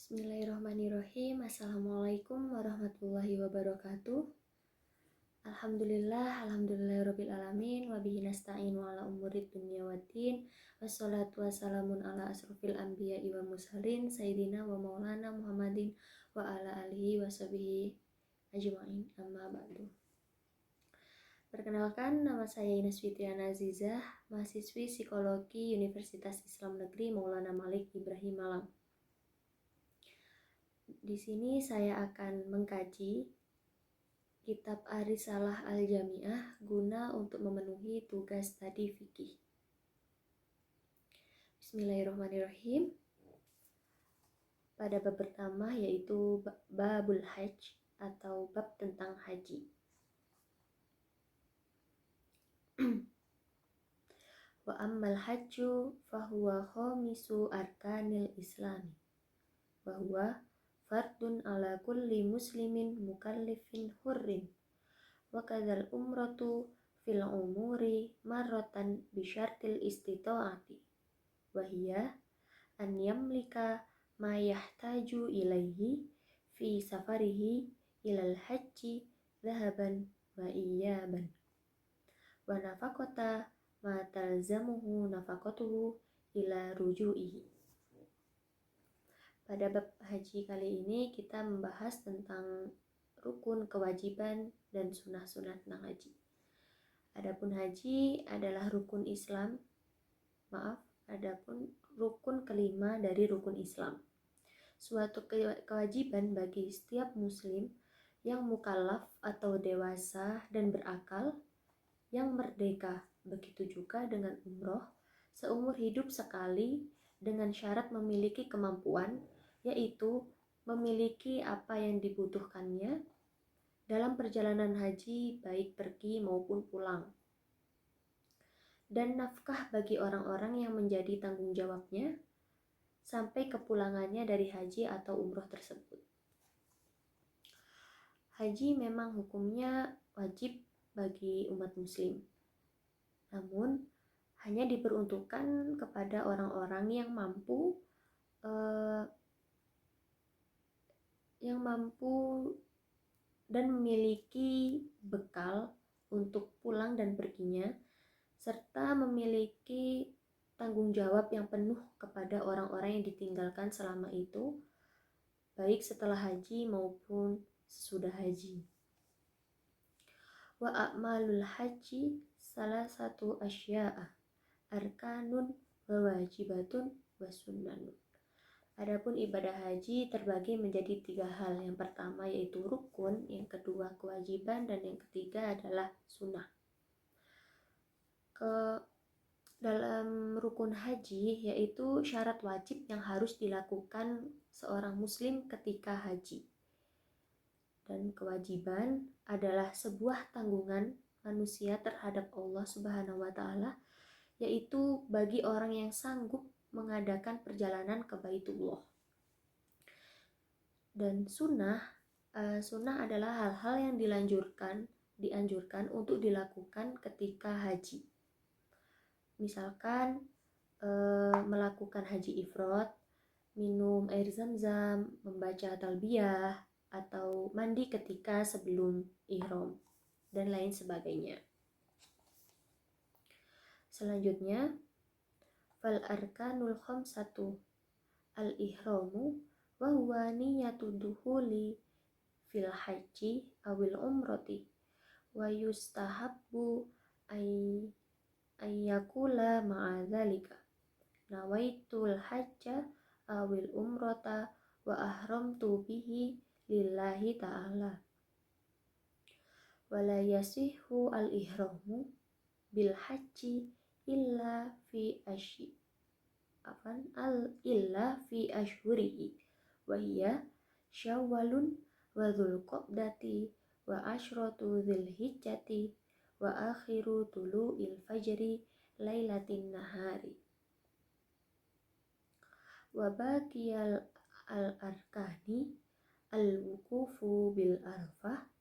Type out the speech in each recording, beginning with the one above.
Bismillahirrahmanirrahim. Assalamualaikum warahmatullahi wabarakatuh. Alhamdulillahirabbil alamin wa bihi nasta'inu ala umurid dunya waddin. Wassalatu wassalamun ala asrofil anbiya'i wal mursalin sayyidina wa maulana Muhammadin wa ala alihi wa sahbihi ajma'in. Amma ba'du. Perkenalkan, nama saya Ines Fitriana Azizah, mahasiswi Psikologi Universitas Islam Negeri Maulana Malik Ibrahim Malang. Di sini saya akan mengkaji kitab Ar-Risalah Al-Jami'ah guna untuk memenuhi tugas studi fikih. Bismillahirrahmanirrahim. Pada bab pertama yaitu Babul Hajj atau bab tentang haji. Wa ammal hajju fahuwa khamisu arkanil islami wa huwa fardun ala kulli muslimin mukallifin hurrin wa kadzal umratu fil umuri marratan bi syartil istita'ati wa hiya an yamlika ma yahtaju ilaihi fi safarihi ilal hajji dhahaban wa iyaban wa nafaqata ma talzamuhu nafaqatuhu ila ruju'ihi. Pada bab haji kali ini kita membahas tentang rukun, kewajiban, dan sunah-sunah tentang haji. Adapun haji adalah rukun Islam, adapun rukun kelima dari rukun Islam. Suatu kewajiban bagi setiap muslim yang mukallaf atau dewasa dan berakal, yang merdeka. Begitu juga dengan umroh, seumur hidup sekali dengan syarat memiliki kemampuan, yaitu memiliki apa yang dibutuhkannya dalam perjalanan haji baik pergi maupun pulang, dan nafkah bagi orang-orang yang menjadi tanggung jawabnya sampai kepulangannya dari haji atau umroh tersebut. Haji memang hukumnya wajib bagi umat muslim, namun hanya diperuntukkan kepada orang-orang yang mampu dan memiliki bekal untuk pulang dan perginya, serta memiliki tanggung jawab yang penuh kepada orang-orang yang ditinggalkan selama itu, baik setelah haji maupun sesudah haji. Wa a'malul haji salah satu asya'a arkanun wa wajibatun wa sunnanun. Adapun ibadah haji terbagi menjadi 3 hal. Yang pertama yaitu rukun, yang kedua kewajiban, dan yang ketiga adalah sunnah. Dalam rukun haji yaitu syarat wajib yang harus dilakukan seorang muslim ketika haji. Dan kewajiban adalah sebuah tanggungan manusia terhadap Allah Subhanahu wa Ta'ala, yaitu bagi orang yang sanggup mengadakan perjalanan ke Baitullah. Dan sunnah adalah hal-hal yang dianjurkan untuk dilakukan ketika haji. Misalkan melakukan haji ifrad, minum air zam-zam, membaca talbiyah, atau mandi ketika sebelum ihram, dan lain sebagainya. Selanjutnya, fal arkanul khamsatu al-ihramu wa huwa niyatu dukhuli fil haji awil umrati wa yustahabbu ayyakula ma'a dhalika nawaitul hajja awil umrata wa ahramtu bihi lillahi ta'ala wa la yasihu al-ihramu bil haji illa fi ashhurihi wa hiya syawalun wa dzulqa'dati wa asyratu dzulhijjati wa akhiru tulu'il fajri lailatin nahari wa baqiyal al-arkani al-wuqufu bil arfah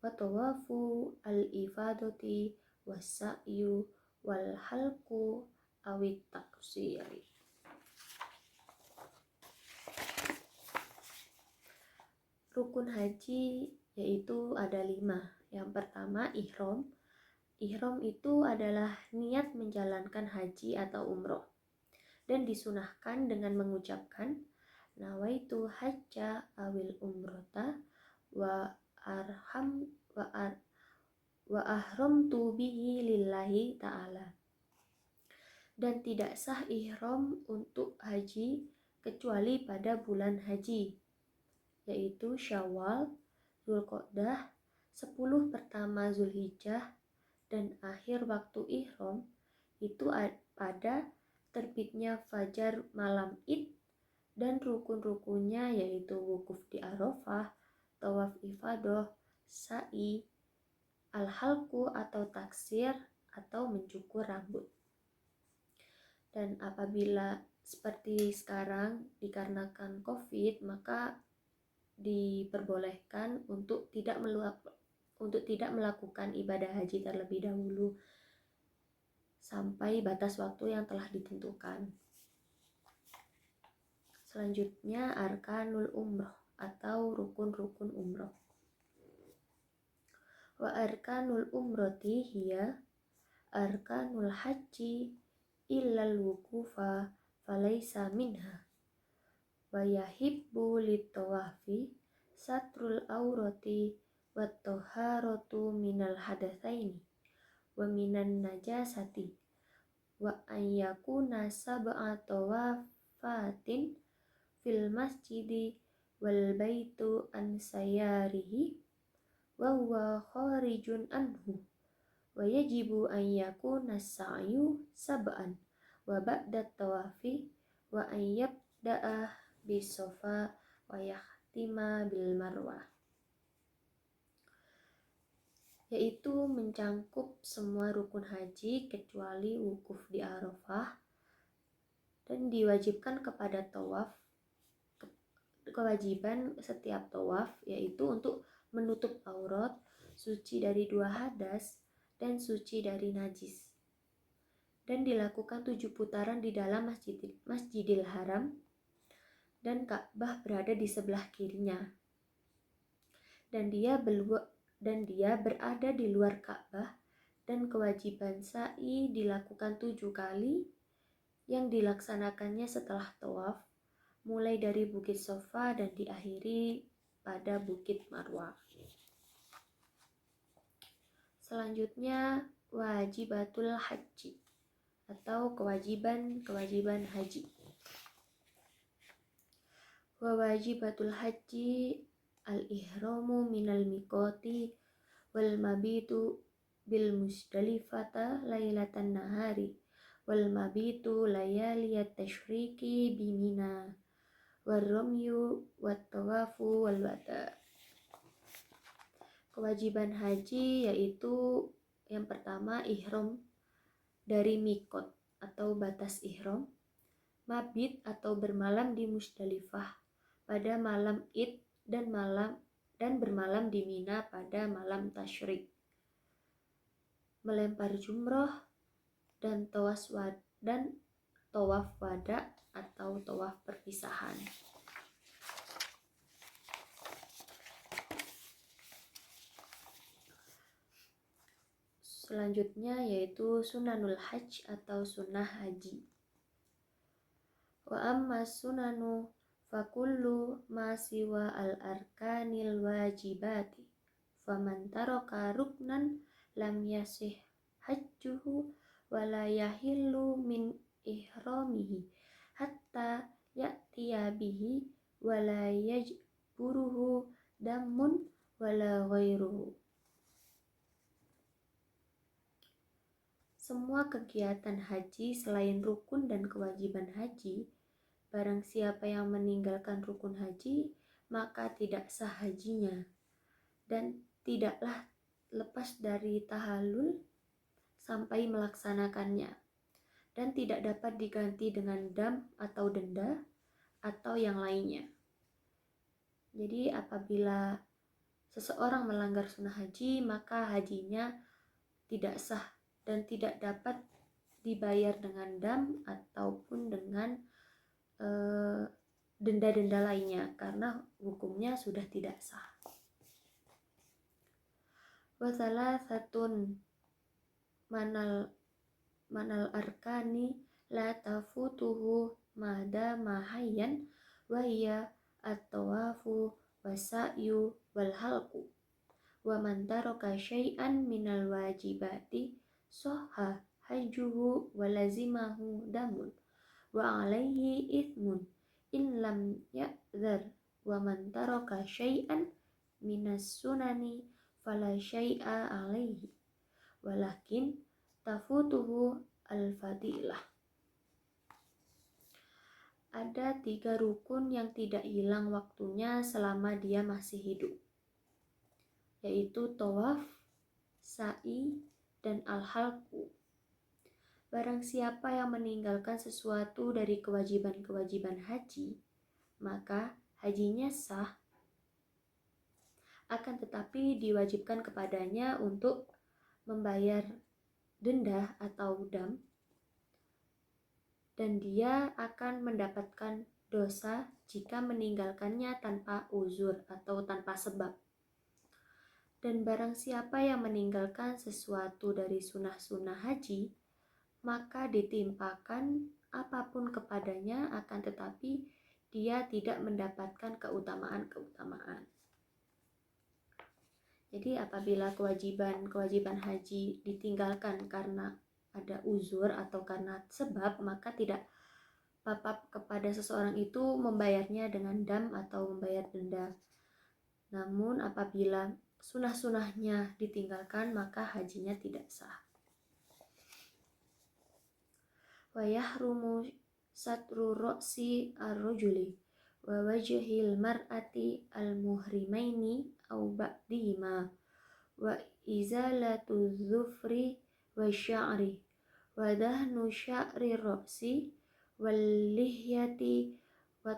wa tawafu al-ifadati was-sa'yu wal halqu awit taksiri. Rukun haji yaitu ada 5. Yang pertama ihram. Ihram itu adalah niat menjalankan haji atau umroh dan disunahkan dengan mengucapkan nawaitu hajja awil umrota wa arham wa ahramtu bihi lillahi ta'ala. Dan tidak sah ihram untuk haji kecuali pada bulan haji, yaitu Syawal, Dzulqa'dah, 10 pertama Zulhijjah, dan akhir waktu ihram itu pada terbitnya fajar malam Id, dan rukun-rukunnya yaitu wukuf di Arafah, tawaf ifadah, sa'i, al-halqu atau taksir atau mencukur rambut. Dan apabila seperti sekarang dikarenakan COVID, maka diperbolehkan untuk tidak melakukan ibadah haji terlebih dahulu sampai batas waktu yang telah ditentukan. Selanjutnya arkanul umroh atau rukun-rukun umroh. Wa arkanul umroti hiya arkanul haji illal wukufa falaysa minha wa yahibbu litawafi satrul aurati wa toharatu minal hadatsaini wa minan najasati wa an yakuna sab'a tawafatin fil masjidi wal baitu an sayarihi wa huwa kharijun anhu wa yajibu an yakuna sa'yu sab'an wa ba'da tawafi wa an yabda'a bisofa wa yahtima bil marwah, yaitu mencangkup semua rukun haji kecuali wukuf di Arafah, dan diwajibkan kepada tawaf. Kewajiban setiap tawaf yaitu untuk menutup aurat, suci dari 2 hadas, dan suci dari najis, dan dilakukan 7 putaran di dalam Masjidil Haram, dan Ka'bah berada di sebelah kirinya, dan dia berada di luar Ka'bah, dan kewajiban sa'i dilakukan 7 kali yang dilaksanakannya setelah tawaf, mulai dari Bukit Sofa dan diakhiri pada Bukit Marwah. Selanjutnya wajibatul haji atau kewajiban haji. Wa wajibatul haji al-ihramu minal miqati wal mabitu bil musdalifata lailatan nahari wal mabitu layaliyat tashriki bimina warramyu wat tawafu wal wada. Kewajiban haji yaitu yang pertama ihram dari mikot atau batas ihram, mabit atau bermalam di Musdalifah pada malam Id, dan bermalam di Mina pada malam tasyrik, melempar jumroh dan tawaf wada atau tawaf perpisahan. Selanjutnya yaitu sunanul hajj atau sunnah haji. Wa amma sunanu fakullu ma siwa al-arkanil wajibati faman taraka ruknan lam yasih hajjuhu wa la yahillu min ihramihi hatta ya'tiya bihi wa la yajburuhu damun wa la ghairuhu. Semua kegiatan haji selain rukun dan kewajiban haji, barang siapa yang meninggalkan rukun haji, maka tidak sah hajinya, dan tidaklah lepas dari tahallul sampai melaksanakannya, dan tidak dapat diganti dengan dam atau denda atau yang lainnya. Jadi apabila seseorang melanggar sunnah haji, maka hajinya tidak sah dan tidak dapat dibayar dengan dam ataupun dengan denda-denda lainnya karena hukumnya sudah tidak sah. Wa salasatun manal arkani la tafutuhu madama hayyan wa hiya at-tawafu wasa'yu wal halqu wa man taraka syai'an minal wajibati sahha hajjuhu wa lazimahu damun wa alaihi ithmun in lam ya'dzar wa man taraka syai'an minas sunani fala syai'a alaihi walakin tafutuhu al-fadilah. Ada 3 rukun yang tidak hilang waktunya selama dia masih hidup, yaitu tawaf, sa'i, dan al-halqu. Barang siapa yang meninggalkan sesuatu dari kewajiban-kewajiban haji, maka hajinya sah, akan tetapi diwajibkan kepadanya untuk membayar denda atau dam, dan dia akan mendapatkan dosa jika meninggalkannya tanpa uzur atau tanpa sebab. Dan barang siapa yang meninggalkan sesuatu dari sunnah-sunnah haji, maka ditimpakan apapun kepadanya, akan tetapi dia tidak mendapatkan keutamaan-keutamaan. Jadi apabila kewajiban haji ditinggalkan karena ada uzur atau karena sebab, maka tidak apa-apa kepada seseorang itu membayarnya dengan dam atau membayar denda. Namun apabila sunah-sunahnya ditinggalkan, maka hajinya tidak sah. Wa yahrumu satru ra'si ar-rajuli wa wajhil mar'ati al-muhrimaini au ba'dihima wa izalatu dhufri wa sya'ri wa dahnu sya'ri ra'si wal lihyati wa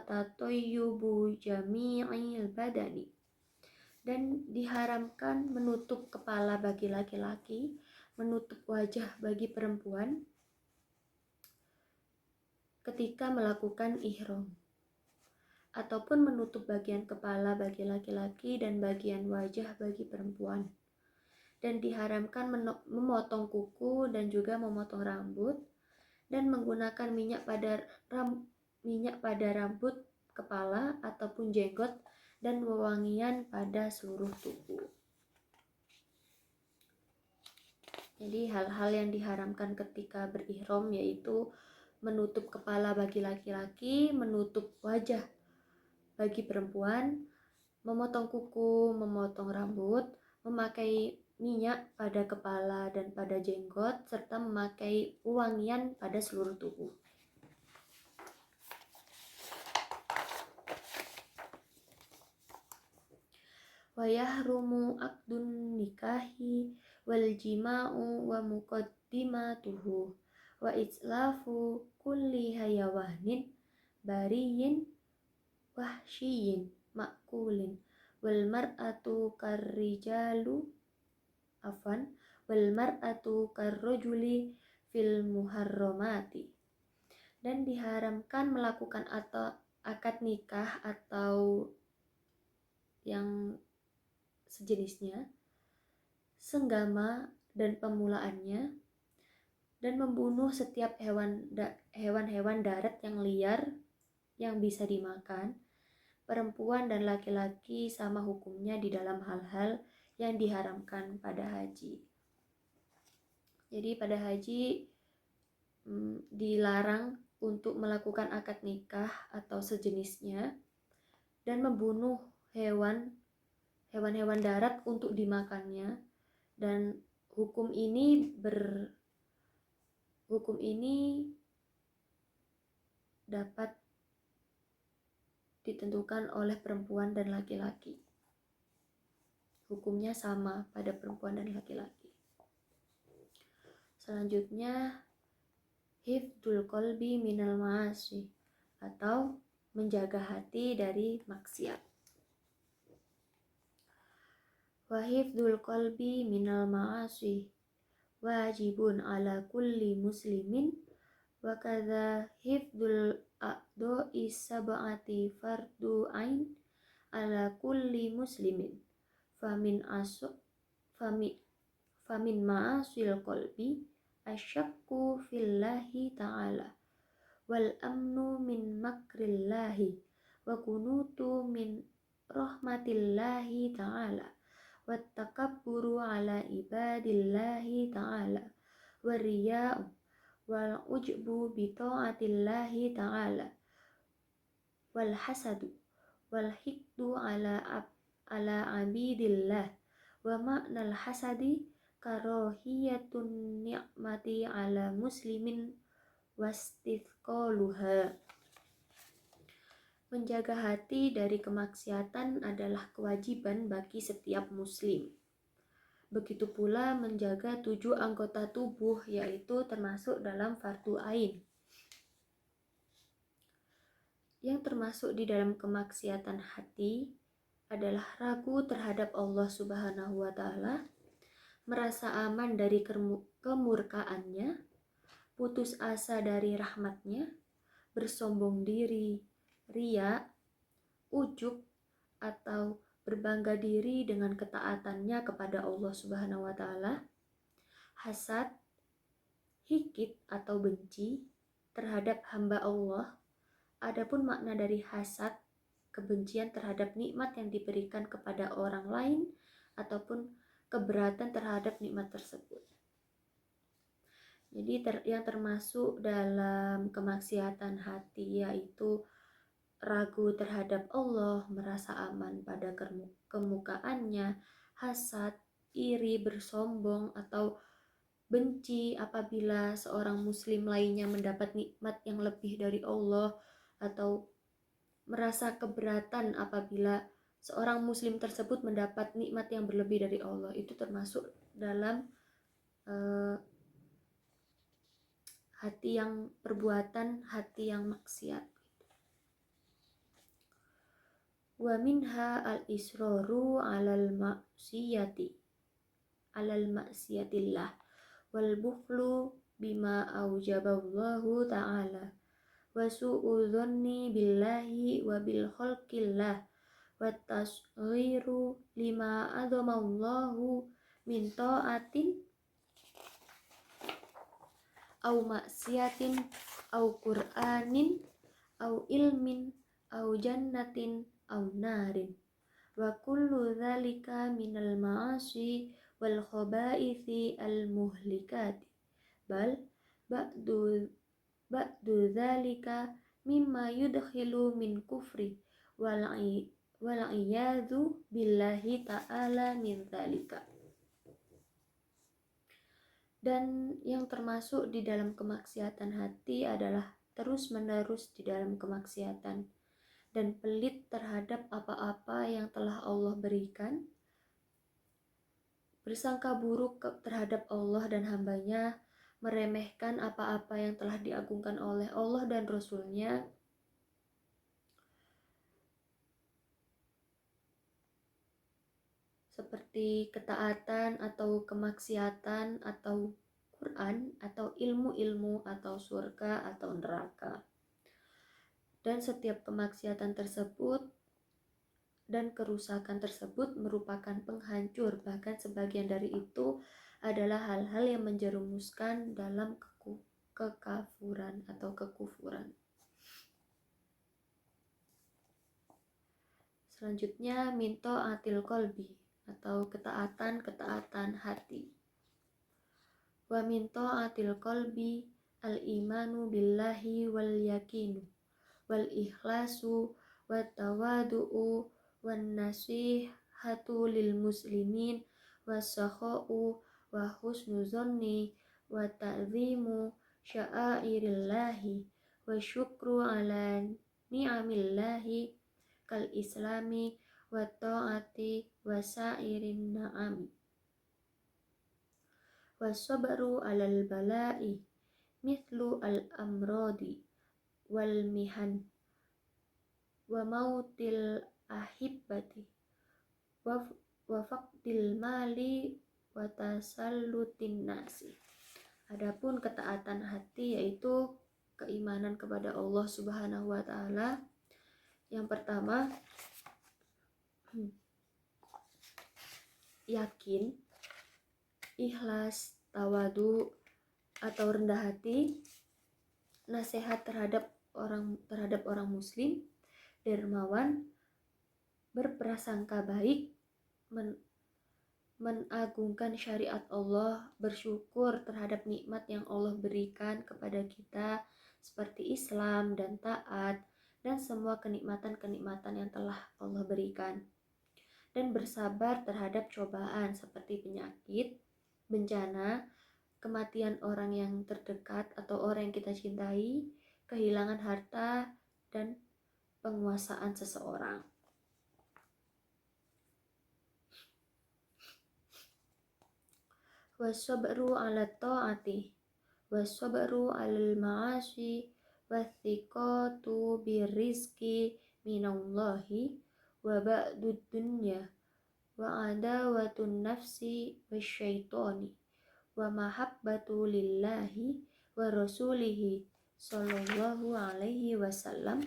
tatayyubu jami'il badani. Dan diharamkan menutup kepala bagi laki-laki, menutup wajah bagi perempuan ketika melakukan ihram, ataupun menutup bagian kepala bagi laki-laki dan bagian wajah bagi perempuan. Dan diharamkan memotong kuku dan juga memotong rambut, dan menggunakan minyak pada rambut, kepala ataupun jenggot, dan wewangian pada seluruh tubuh. Jadi hal-hal yang diharamkan ketika berihram yaitu menutup kepala bagi laki-laki, menutup wajah bagi perempuan, memotong kuku, memotong rambut, memakai minyak pada kepala dan pada jenggot, serta memakai wangian pada seluruh tubuh. Wa yahrumu aqdun nikahi wal jima'u wa muqaddimatuhu wa itlafu kulli hayawanin bariyin wahsyiyin makulin wal mar'atu wal mar'atu karrajuli fil muharramati. Dan diharamkan melakukan akad nikah atau yang sejenisnya, senggama dan pemulaannya, dan membunuh setiap hewan-hewan darat yang liar yang bisa dimakan. Perempuan dan laki-laki sama hukumnya di dalam hal-hal yang diharamkan pada haji. Jadi pada haji dilarang untuk melakukan akad nikah atau sejenisnya dan membunuh hewan-hewan darat untuk dimakannya. Dan hukum ini dapat ditentukan oleh perempuan dan laki-laki. Hukumnya sama pada perempuan dan laki-laki. Selanjutnya, hifdzul qalbi minal ma'asi, atau menjaga hati dari maksiat. Wa hifdzul qalbi minal ma'asi wajibun ala kulli muslimin wa kadza hifdzul a'dha'i sab'ati fardu ain ala kulli muslimin famin asu famin famin ma'asil qalbi asyakku fillahi ta'ala wal amnu min makrillahi wa kunutu min rahmatillahi ta'ala wat takabburu ala ibadillahi ta'ala wariya'u wal ujbu bi ta'atillahi ta'ala wal hasadu wal hikdu ala abidillah wa ma'nal hasadi karohiyatun ni'mati ala muslimin wastithqaluha. Menjaga hati dari kemaksiatan adalah kewajiban bagi setiap muslim. Begitu pula menjaga 7 anggota tubuh, yaitu termasuk dalam fardu ain. Yang termasuk di dalam kemaksiatan hati adalah ragu terhadap Allah Subhanahu wa Ta'ala, merasa aman dari kemurkaannya, putus asa dari rahmatnya, bersombong diri, riya, ujub, atau berbangga diri dengan ketaatannya kepada Allah Subhanahu wa Ta'ala, hasad, hikid atau benci terhadap hamba Allah. Adapun makna dari hasad, kebencian terhadap nikmat yang diberikan kepada orang lain ataupun keberatan terhadap nikmat tersebut. Jadi yang termasuk dalam kemaksiatan hati yaitu ragu terhadap Allah, merasa aman pada kemukaannya, hasad, iri, bersombong, atau benci apabila seorang muslim lainnya mendapat nikmat yang lebih dari Allah, atau merasa keberatan apabila seorang muslim tersebut mendapat nikmat yang berlebih dari Allah. Itu termasuk dalam hati yang perbuatan hati yang maksiat. Wa minha al-israru alal maksiatillah wal bukhlu bima aujaballahu ta'ala wa su'u dhanni billahi wa bil khalqillah wa tasghiru lima adamallahu min ta'atin au maksiatin au qur'anin au ilmin au jannatin au narin wa kullu dhalika minal ma'asi wal khabaithi al muhlikati bal ba'du dhalika mimma yudkhilu min kufri wal iyadhu billahi ta'ala min dhalika. Dan yang termasuk di dalam kemaksiatan hati adalah terus-menerus di dalam kemaksiatan dan pelit terhadap apa-apa yang telah Allah berikan, bersangka buruk terhadap Allah dan hambanya, meremehkan apa-apa yang telah diagungkan oleh Allah dan Rasul-Nya, seperti ketaatan atau kemaksiatan atau Quran atau ilmu-ilmu atau surga atau neraka. Dan setiap kemaksiatan tersebut dan kerusakan tersebut merupakan penghancur, bahkan sebagian dari itu adalah hal-hal yang menjerumuskan dalam kekafuran atau kekufuran. Selanjutnya minto atil kolbi atau ketaatan hati. Wa minto atil kolbi al imanu billahi wal yakinu wal ikhlasu wat tawadu'u wan nasihatu lil muslimin wasakha'u wa husnu zonni wa ta'zimu sya'airillahi wa syukru ala ni'amillahi kal islami wa ta'ati wa sa'irin na'ami wa sabru alal bala'i mithlu al amrodi wal mihan wa mautil ahibbati wa faqdil mali wa tasallutin nasi. Adapun ketaatan hati yaitu keimanan kepada Allah Subhanahu wa taala. Yang pertama, yakin, ikhlas, tawadu atau rendah hati, nasihat terhadap orang muslim, dermawan, berprasangka baik, menagungkan syariat Allah, bersyukur terhadap nikmat yang Allah berikan kepada kita seperti Islam dan taat dan semua kenikmatan-kenikmatan yang telah Allah berikan, dan bersabar terhadap cobaan seperti penyakit, bencana, kematian orang yang terdekat atau orang yang kita cintai, kehilangan harta, dan penguasaan seseorang. Wasabru ala ta'ati wasabru alal ma'asi wathiqatu birrizqi minallahi wa ba'dud dunya wa adawatun nafsi wasyaitani wa mahabbatu lillahi wa rasulihi sallallahu alaihi wasallam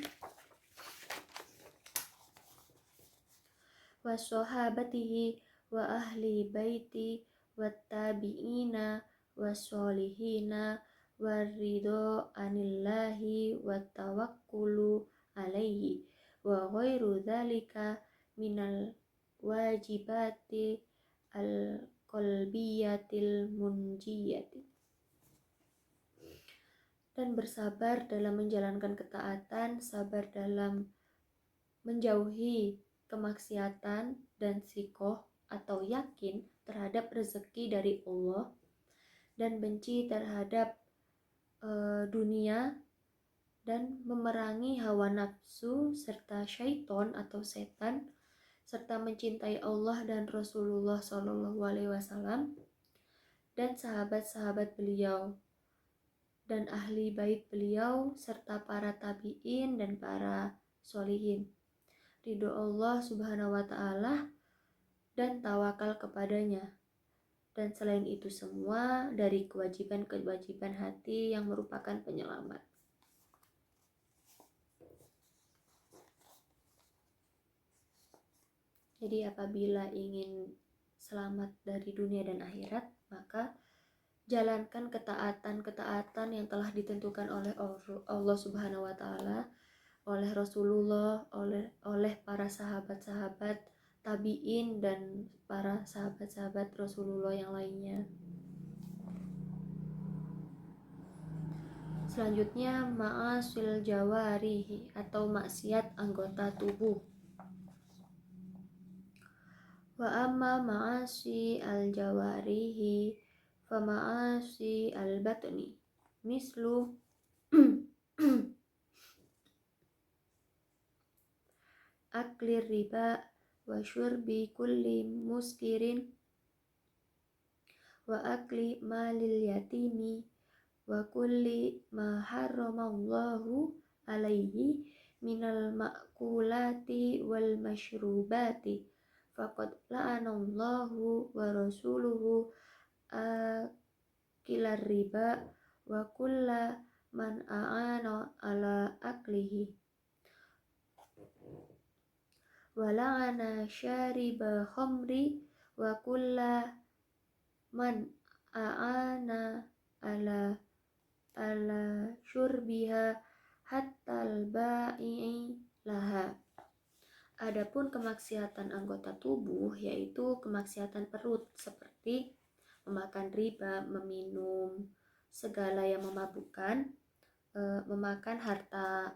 wa sahabatihi wa ahli baiti wattabi'ina wassolihina warridho anillahi wattawakkulu alaihi wa ghairu dhalika minal wajibati al-qalbiyatil munjiyati. Dan bersabar dalam menjalankan ketaatan, sabar dalam menjauhi kemaksiatan, dan sikoh atau yakin terhadap rezeki dari Allah, dan benci terhadap dunia, dan memerangi hawa nafsu serta syaiton atau setan, serta mencintai Allah dan Rasulullah Shallallahu Alaihi Wasallam dan sahabat-sahabat beliau dan ahli bait beliau serta para tabi'in dan para sholihin, ridho Allah Subhanahu wa taala dan tawakal kepadanya. Dan selain itu semua dari kewajiban-kewajiban hati yang merupakan penyelamat. Jadi apabila ingin selamat dari dunia dan akhirat, maka jalankan ketaatan-ketaatan yang telah ditentukan oleh Allah Subhanahu wa taala, oleh Rasulullah, oleh para sahabat-sahabat tabi'in dan para sahabat-sahabat Rasulullah yang lainnya. Selanjutnya, ma'asil jawarihi atau maksiat anggota tubuh. Wa amma ma'asi al-jawarihi fa ma'asi al-batni mislu aklir riba wa syurbi kulli muskirin wa akli malil yatimi wa kulli ma harramallahu alaihi minal ma'kulati wal masyrubati faqad la'anallahu wa rasuluhu akilar riba wa kulla man a'ana ala aklihi wa la'ana syariba khamri wa kulla man a'ana ala syurbiha hatta al-ba'i laha. Adapun kemaksiatan anggota tubuh yaitu kemaksiatan perut seperti memakan riba, meminum segala yang memabukkan, memakan harta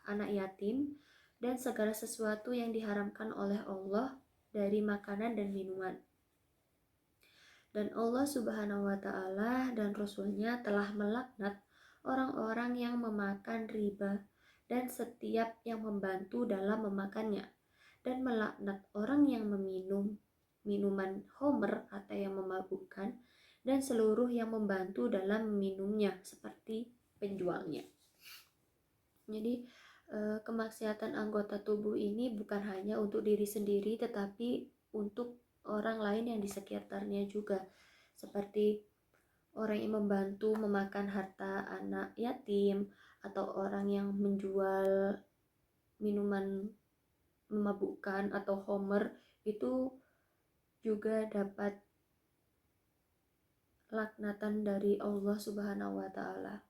anak yatim, dan segala sesuatu yang diharamkan oleh Allah dari makanan dan minuman. Dan Allah Subhanahu wa taala dan Rasulnya telah melaknat orang-orang yang memakan riba dan setiap yang membantu dalam memakannya, dan melaknat orang yang meminum minuman homer atau yang memabukkan, dan seluruh yang membantu dalam meminumnya seperti penjualnya. Jadi kemaksiatan anggota tubuh ini bukan hanya untuk diri sendiri tetapi untuk orang lain yang di sekitarnya juga, seperti orang yang membantu memakan harta anak yatim, atau orang yang menjual minuman memabukkan atau homer, itu juga dapat laknatan dari Allah Subhanahu wa taala.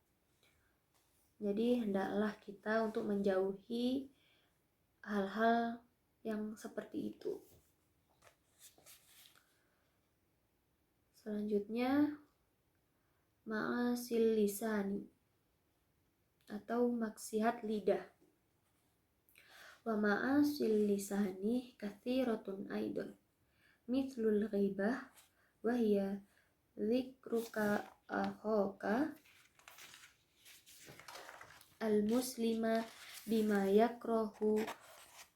Jadi hendaklah kita untuk menjauhi hal-hal yang seperti itu. Selanjutnya, ma'asil lisani atau maksiat lidah. Wa ma'asil lisani katsiratun aidon. Mithlul ghibah wa hiya dzikruka akhaka al-muslima bima yakrahu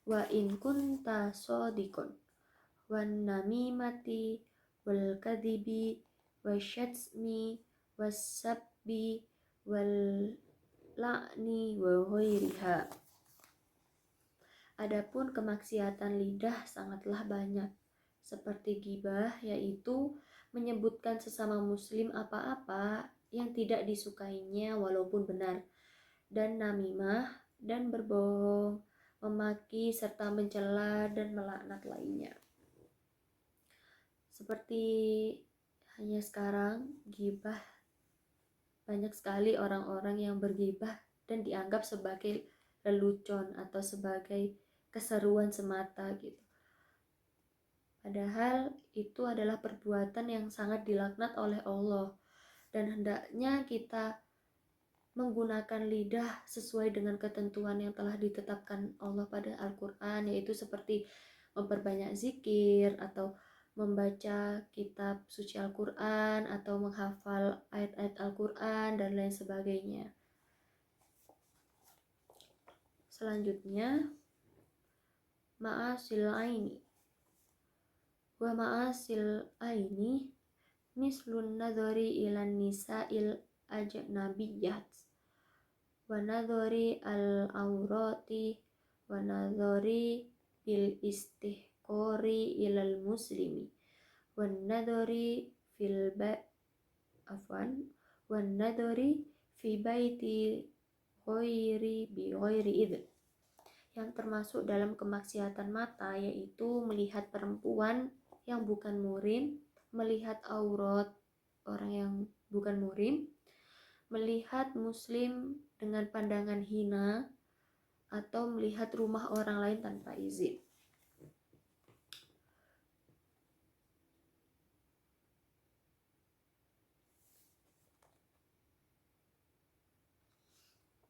wa in kunta shadiqan wan namimati wal kadhibi wasyatmi wassabbi wal la'ni wa ghairiha. Adapun kemaksiatan lidah sangatlah banyak, seperti ghibah, yaitu menyebutkan sesama muslim apa-apa yang tidak disukainya walaupun benar, dan namimah, dan berbohong, memaki serta mencela dan melaknat lainnya. Seperti hanya sekarang, ghibah, banyak sekali orang-orang yang berghibah dan dianggap sebagai lelucon atau sebagai keseruan semata gitu. Padahal itu adalah perbuatan yang sangat dilaknat oleh Allah, dan hendaknya kita menggunakan lidah sesuai dengan ketentuan yang telah ditetapkan Allah pada Al-Quran, yaitu seperti memperbanyak zikir atau membaca kitab suci Al-Quran atau menghafal ayat-ayat Al-Quran dan lain sebagainya. Selanjutnya, ma'asil aini. Wa ma'asil aini mislun nadhari ilan nisa'il ajnabiyyat wa nadhari al-awrati wa nadhari bil istihqari ilal muslimi wa nadhari fil wa nadhari fi baiti ghairi bi ghairi idn. Yang termasuk dalam kemaksiatan mata yaitu melihat perempuan yang bukan muhrim, melihat aurat orang yang bukan muhrim, melihat muslim dengan pandangan hina, atau melihat rumah orang lain tanpa izin.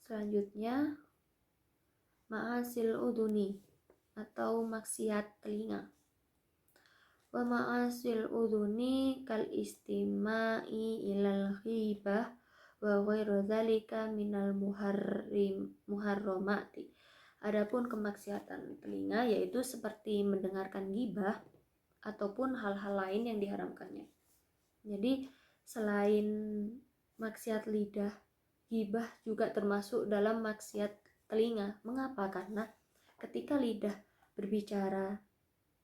Selanjutnya, ma'asil udhuni atau maksiat telinga. Wa ma'asil udhuni kal istima'i ilal ghibah wa ghairu dzalika minal muharramati. Adapun kemaksiatan telinga yaitu seperti mendengarkan ghibah ataupun hal-hal lain yang diharamkannya. Jadi selain maksiat lidah, ghibah juga termasuk dalam maksiat telinga. Mengapa? Karena ketika lidah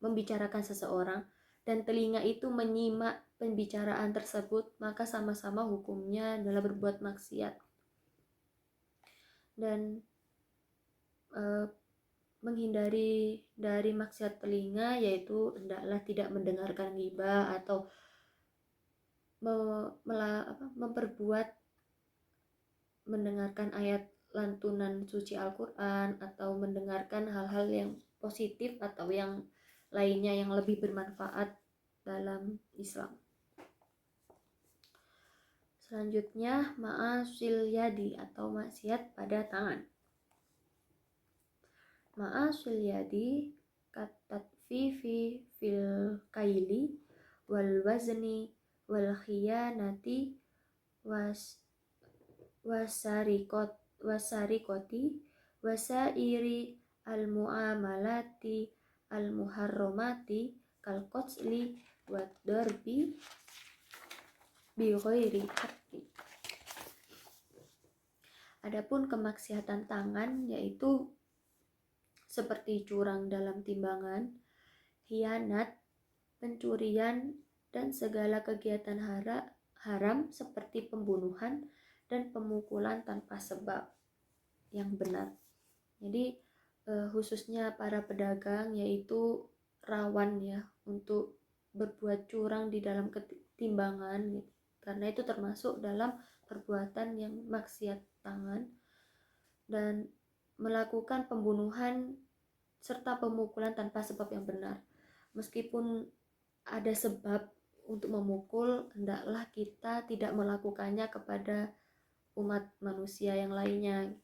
membicarakan seseorang dan telinga itu menyimak pembicaraan tersebut, maka sama-sama hukumnya adalah berbuat maksiat. Dan menghindari dari maksiat telinga yaitu hendaklah tidak mendengarkan ghibah atau memperbuat mendengarkan ayat lantunan suci Al-Quran atau mendengarkan hal-hal yang positif atau yang lainnya yang lebih bermanfaat dalam Islam. Selanjutnya, ma'asil yadi atau maksiat pada tangan. Ma'asil yadi katatfifi fil kaili wal wazni wal khiyanati wasarikoti wasairi al muamalati al muharramati kal qatli wa darbi bi ghairi haqqi. Adapun kemaksiatan tangan yaitu seperti curang dalam timbangan, khianat, pencurian, dan segala kegiatan haram seperti pembunuhan dan pemukulan tanpa sebab yang benar. Jadi khususnya para pedagang yaitu rawan ya untuk berbuat curang di dalam ketimbangan gitu. Karena itu termasuk dalam perbuatan yang maksiat tangan dan melakukan pembunuhan serta pemukulan tanpa sebab yang benar. Meskipun ada sebab untuk memukul, hendaklah kita tidak melakukannya kepada umat manusia yang lainnya.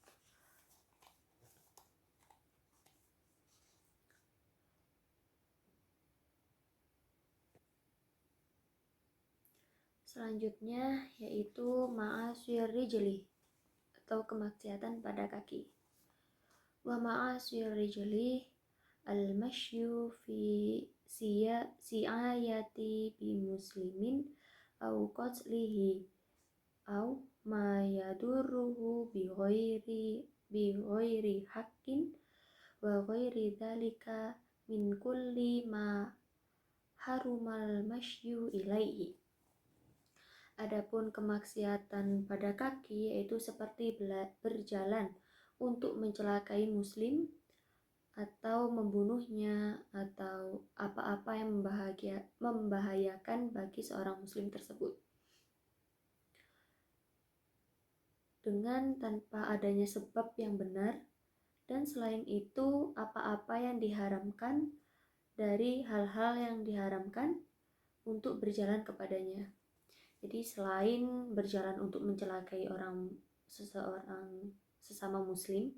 Selanjutnya yaitu ma'asyir rijli atau kemaksiatan pada kaki. Wa ma'asyir rijli al-mashyu fi si'ayati bi muslimin au qatlihi au ma yadurruhu bi ghairi haqqin wa ghairi dzalika min kulli ma harumal mashyu ilaihi. Adapun kemaksiatan pada kaki yaitu seperti berjalan untuk mencelakai muslim atau membunuhnya atau apa-apa yang membahayakan bagi seorang muslim tersebut dengan tanpa adanya sebab yang benar, dan selain itu apa-apa yang diharamkan dari hal-hal yang diharamkan untuk berjalan kepadanya. Jadi selain berjalan untuk mencelakai seseorang sesama muslim,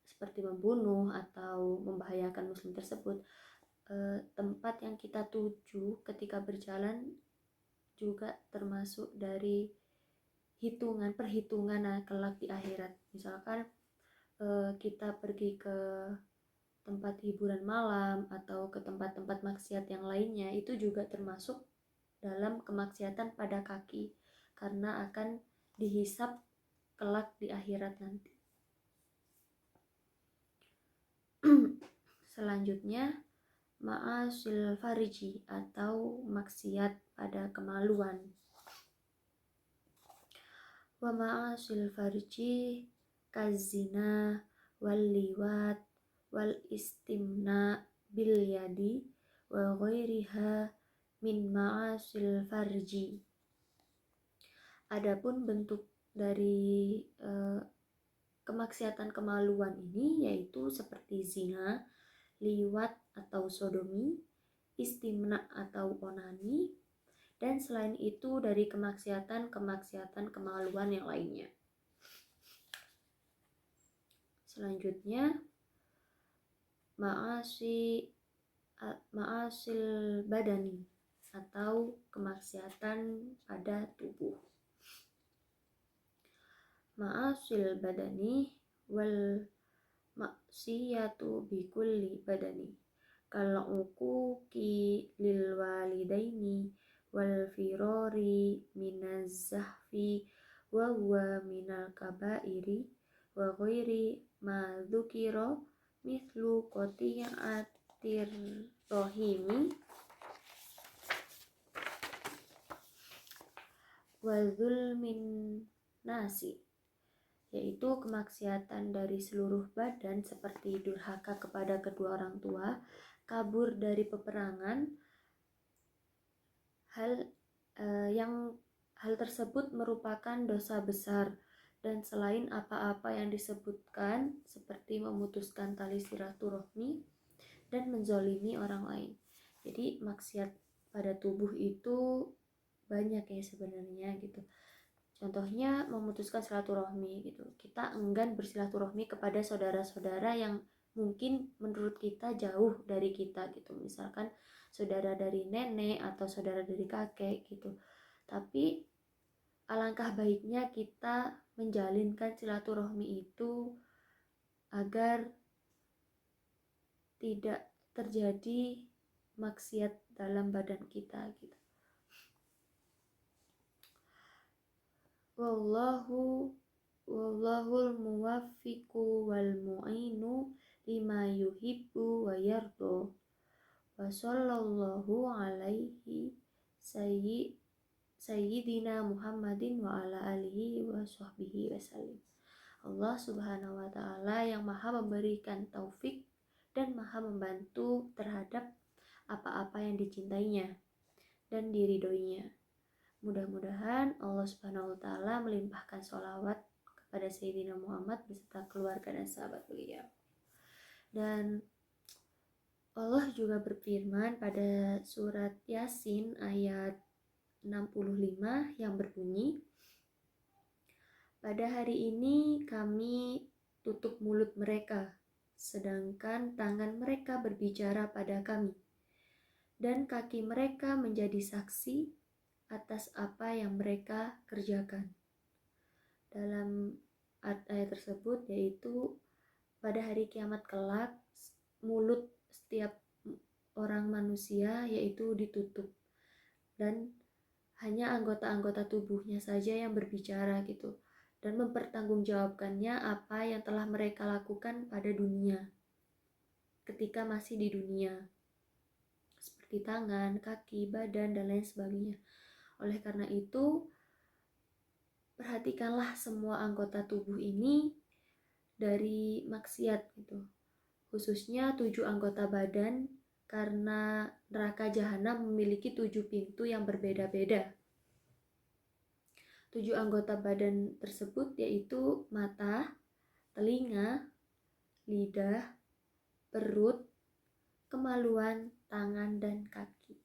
seperti membunuh atau membahayakan muslim tersebut, tempat yang kita tuju ketika berjalan juga termasuk dari perhitungan kelak di akhirat. Misalkan kita pergi ke tempat hiburan malam atau ke tempat-tempat maksiat yang lainnya, itu juga termasuk dalam kemaksiatan pada kaki karena akan dihisap kelak di akhirat nanti. Selanjutnya ma'asil farji atau maksiat pada kemaluan. Wa ma'asil farji kazina wal liwat wal istimna bil yadi wa ghairiha min ma'asil farji. Adapun bentuk dari kemaksiatan kemaluan ini yaitu seperti zina, liwat atau sodomi, istimna atau onani, dan selain itu dari kemaksiatan kemaluan yang lainnya. Selanjutnya ma'asil badani atau kemaksiatan pada tubuh. Ma'asil badani wal maksiyatu bikulli badani kalau uquqi lil walidaini wal firori minaz zahfi wa huwa minal kabairi wa ghairi ma dzukira mithlu qati'atir rahimi wa zulmin nasi, yaitu kemaksiatan dari seluruh badan seperti durhaka kepada kedua orang tua, kabur dari peperangan. Hal tersebut merupakan dosa besar, dan selain apa-apa yang disebutkan seperti memutuskan tali silaturahmi dan menzolimi orang lain. Jadi maksiat pada tubuh itu banyak ya sebenarnya gitu. Contohnya memutuskan silaturahmi gitu. Kita enggan bersilaturahmi kepada saudara-saudara yang mungkin menurut kita jauh dari kita gitu. Misalkan saudara dari nenek atau saudara dari kakek gitu. Tapi alangkah baiknya kita menjalinkan silaturahmi itu agar tidak terjadi maksiat dalam badan kita gitu. Wallahul muwaffiqu wal mu'inu lima yuhibbu wa yardo. Wa sallallahu alaihi Sayyidina Muhammadin wa ala alihi wa sahbihi wasallim. Allah subhanahu wa ta'ala yang maha memberikan taufik dan maha membantu terhadap apa-apa yang dicintainya dan diridhoinya. Mudah-mudahan Allah subhanahu wa ta'ala melimpahkan sholawat kepada Sayyidina Muhammad beserta keluarga dan sahabat beliau. Dan Allah juga berfirman pada surat Yasin ayat 65 yang berbunyi, pada hari ini kami tutup mulut mereka, sedangkan tangan mereka berbicara pada kami, dan kaki mereka menjadi saksi atas apa yang mereka kerjakan. Dalam ayat tersebut yaitu pada hari kiamat kelak mulut setiap orang manusia yaitu ditutup dan hanya anggota-anggota tubuhnya saja yang berbicara gitu dan mempertanggungjawabkannya apa yang telah mereka lakukan pada dunia ketika masih di dunia, seperti tangan, kaki, badan, dan lain sebagainya. Oleh karena itu, perhatikanlah semua anggota tubuh ini dari maksiat gitu, khususnya 7 anggota badan, karena neraka jahanam memiliki 7 pintu yang berbeda-beda. 7 anggota badan tersebut yaitu mata, telinga, lidah, perut, kemaluan, tangan, dan kaki.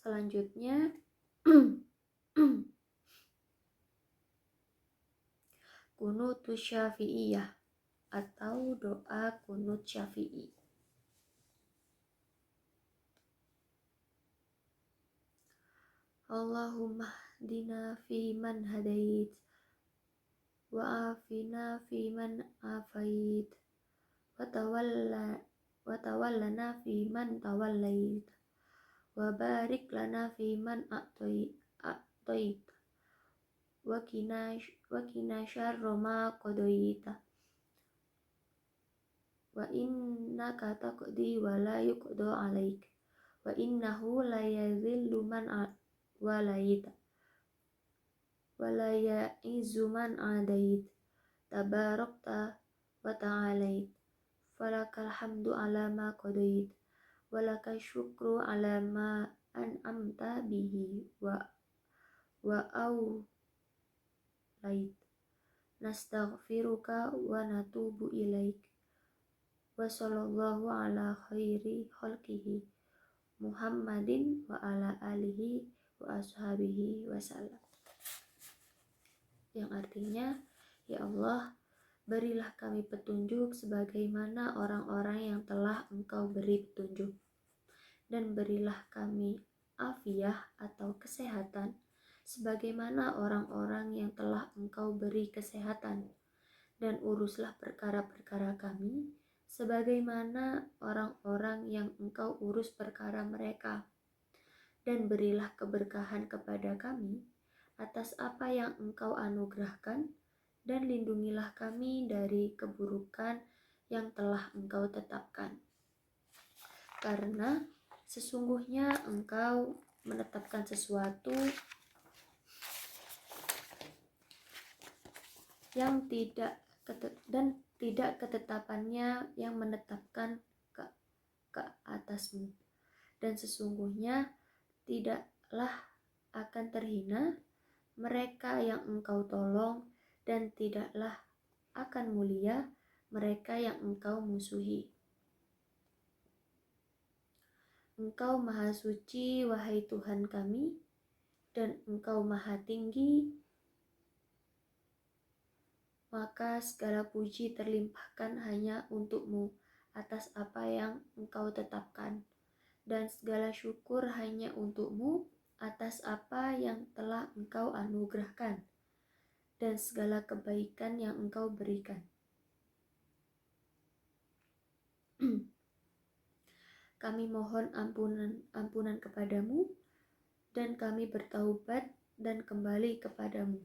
Selanjutnya Qunut Syafi'iyah atau doa Qunut Syafi'i. Allahumma hdina fi man hadait wa afina fi man afait wa tawallana fi man tawallait wa barik lana fi man a'tait wa qina syarra ma qadaita wa innaka taqdi wa la yuqda alaik wa innahu la yazillu man walaita wa la ya'izzu man adait tabarakta wa ta'alait falakal hamdu ala ma qadait walakal syukru ala ma an'amta bihi wa lait nastaghfiruka wa natubu ilaik wa sallallahu ala khairi khalqihi Muhammadin wa ala alihi wa ashabihi wasallam, yang artinya, ya Allah, berilah kami petunjuk sebagaimana orang-orang yang telah Engkau beri petunjuk, dan berilah kami afiah atau kesehatan sebagaimana orang-orang yang telah Engkau beri kesehatan, dan uruslah perkara-perkara kami sebagaimana orang-orang yang Engkau urus perkara mereka, dan berilah keberkahan kepada kami atas apa yang Engkau anugerahkan, dan lindungilah kami dari keburukan yang telah Engkau tetapkan, karena sesungguhnya Engkau menetapkan sesuatu yang tidak ketetapannya yang menetapkan ke atasmu, dan sesungguhnya tidaklah akan terhina mereka yang Engkau tolong, dan tidaklah akan mulia mereka yang Engkau musuhi. Engkau maha suci, wahai Tuhan kami, dan Engkau maha tinggi, maka segala puji terlimpahkan hanya untuk-Mu atas apa yang Engkau tetapkan, dan segala syukur hanya untuk-Mu atas apa yang telah Engkau anugerahkan, dan segala kebaikan yang Engkau berikan. Kami mohon ampunan kepadamu, dan kami bertaubat dan kembali kepadamu.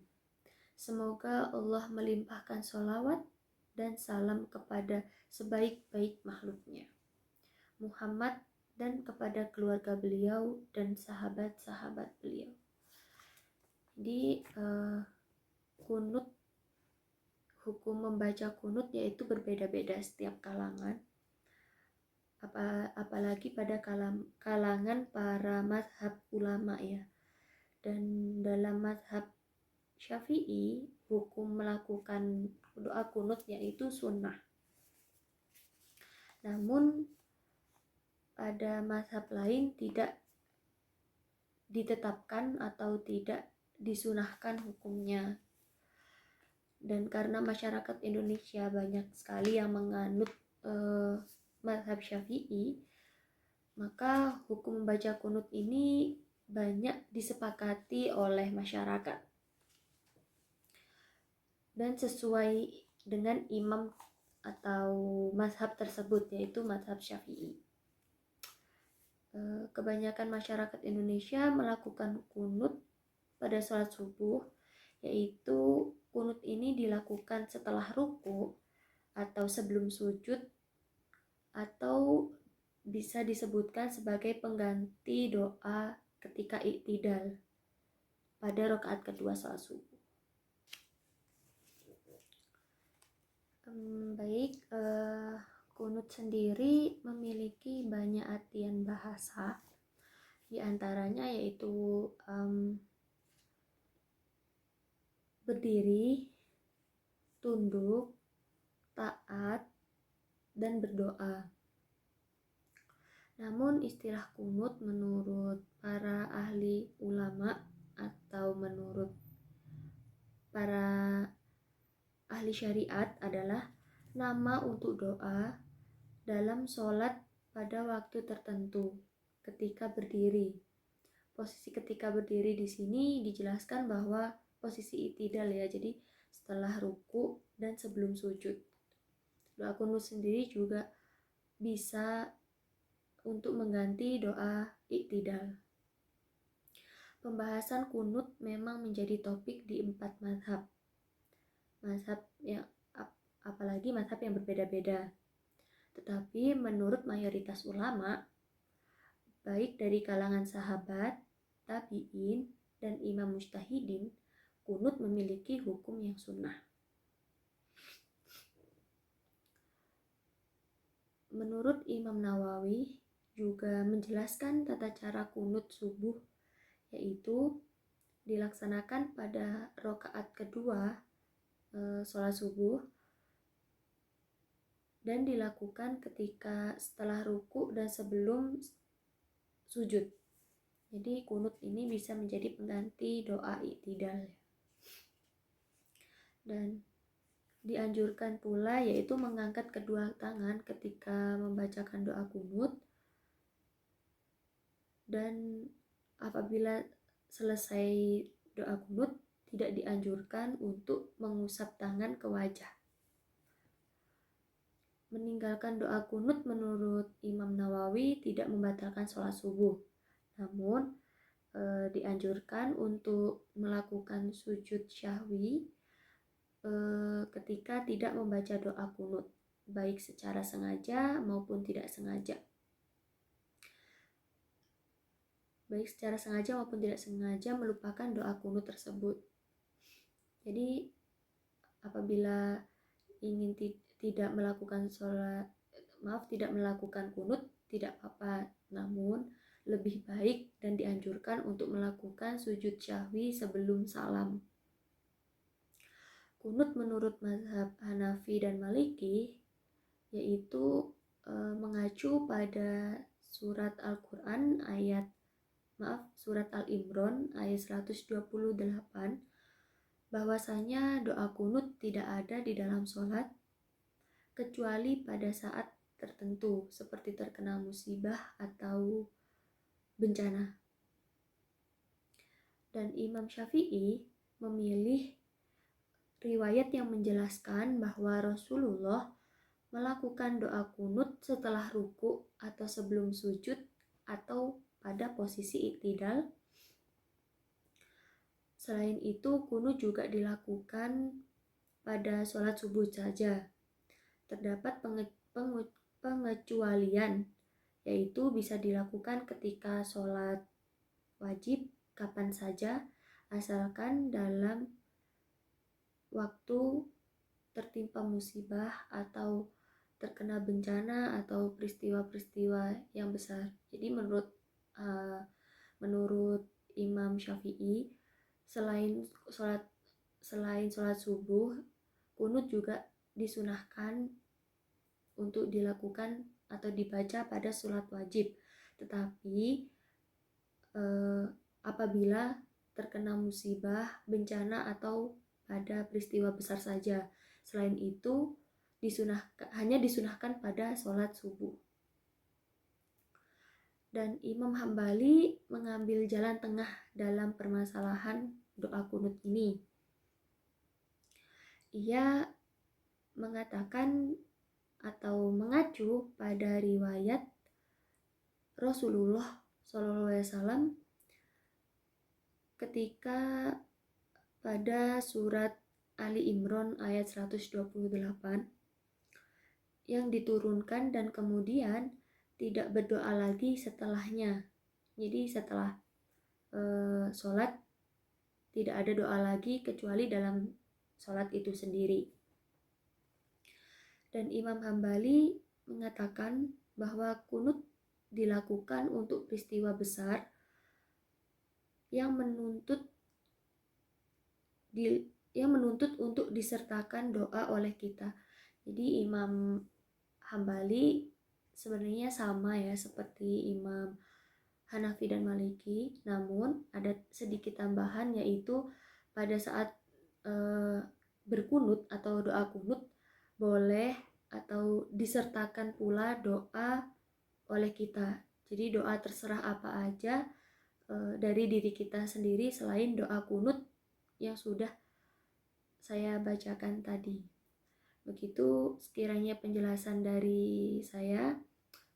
Semoga Allah melimpahkan sholawat dan salam kepada sebaik-baik makhluknya, Muhammad dan kepada keluarga beliau dan sahabat-sahabat beliau. Jadi kunut, hukum membaca kunut yaitu berbeda-beda setiap kalangan, apalagi pada kalangan para mazhab ulama ya. Dan dalam mazhab Syafi'i, hukum melakukan doa kunut yaitu sunnah. Namun pada mazhab lain tidak ditetapkan atau tidak disunahkan hukumnya. Dan karena masyarakat Indonesia banyak sekali yang menganut mazhab Syafi'i, maka hukum membaca kunut ini banyak disepakati oleh masyarakat dan sesuai dengan imam atau mazhab tersebut, yaitu mazhab Syafi'i. Kebanyakan masyarakat Indonesia melakukan kunut pada sholat subuh, yaitu kunut ini dilakukan setelah ruku atau sebelum sujud, atau bisa disebutkan sebagai pengganti doa ketika i'tidal pada rakaat kedua sholat subuh. Kunut sendiri memiliki banyak artian bahasa, di antaranya yaitu berdiri, tunduk, taat, dan berdoa. Namun istilah kunut menurut para ahli ulama atau menurut para ahli syariat adalah nama untuk doa dalam sholat pada waktu tertentu ketika berdiri. Posisi ketika berdiri di sini dijelaskan bahwa posisi i'tidal ya, jadi setelah ruku dan sebelum sujud. Doa kunut sendiri juga bisa untuk mengganti doa i'tidal. Pembahasan kunut memang menjadi topik di 4 mazhab. Apalagi mazhab yang berbeda-beda. Tetapi menurut mayoritas ulama, baik dari kalangan sahabat, tabi'in, dan imam mujtahidin, kunut memiliki hukum yang sunnah. Menurut Imam Nawawi juga menjelaskan tata cara kunut subuh, yaitu dilaksanakan pada rakaat kedua sholat subuh dan dilakukan ketika setelah ruku dan sebelum sujud. Jadi kunut ini bisa menjadi pengganti doa i'tidal. Dan dianjurkan pula yaitu mengangkat kedua tangan ketika membacakan doa kunut, dan apabila selesai doa kunut tidak dianjurkan untuk mengusap tangan ke wajah. Meninggalkan doa kunut menurut Imam Nawawi tidak membatalkan sholat subuh, namun dianjurkan untuk melakukan sujud syahwi ketika tidak membaca doa kunut, baik secara sengaja maupun tidak sengaja. Melupakan doa kunut tersebut. Jadi apabila ingin tidak melakukan kunut tidak apa-apa, namun lebih baik dan dianjurkan untuk melakukan sujud syahwi sebelum salam. Kunut menurut mazhab Hanafi dan Maliki yaitu mengacu pada surat Al-Quran surat Al-Imran ayat 128, bahwasanya doa kunut tidak ada di dalam sholat kecuali pada saat tertentu seperti terkena musibah atau bencana. Dan Imam Syafi'i memilih riwayat yang menjelaskan bahwa Rasulullah melakukan doa kunut setelah ruku atau sebelum sujud atau pada posisi i'tidal. Selain itu, kunut juga dilakukan pada sholat subuh saja. Terdapat pengecualian, yaitu bisa dilakukan ketika sholat wajib kapan saja, asalkan dalam waktu tertimpa musibah atau terkena bencana atau peristiwa-peristiwa yang besar. Jadi menurut Imam Syafi'i, selain sholat subuh, kunut juga disunahkan untuk dilakukan atau dibaca pada sholat wajib. Tetapi apabila terkena musibah, bencana atau pada peristiwa besar saja. Selain itu hanya disunahkan pada sholat subuh. Dan Imam Hambali mengambil jalan tengah dalam permasalahan doa kunut ini. Ia mengatakan atau mengacu pada riwayat Rasulullah SAW ketika pada surat Ali Imran ayat 128 yang diturunkan dan kemudian tidak berdoa lagi setelahnya. Jadi setelah sholat tidak ada doa lagi kecuali dalam sholat itu sendiri. Dan Imam Hambali mengatakan bahwa kunut dilakukan untuk peristiwa besar yang menuntut untuk disertakan doa oleh kita. Jadi Imam Hambali sebenarnya sama ya seperti Imam Hanafi dan Maliki, namun ada sedikit tambahan, yaitu pada saat berkunut atau doa kunut boleh atau disertakan pula doa oleh kita. Jadi doa terserah apa aja dari diri kita sendiri selain doa kunut yang sudah saya bacakan tadi. Begitu sekiranya penjelasan dari saya.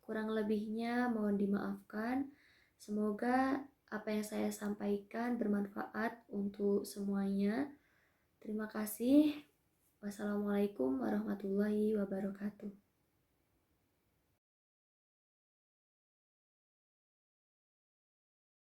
Kurang lebihnya mohon dimaafkan. Semoga apa yang saya sampaikan bermanfaat untuk semuanya. Terima kasih. Wassalamualaikum warahmatullahi wabarakatuh.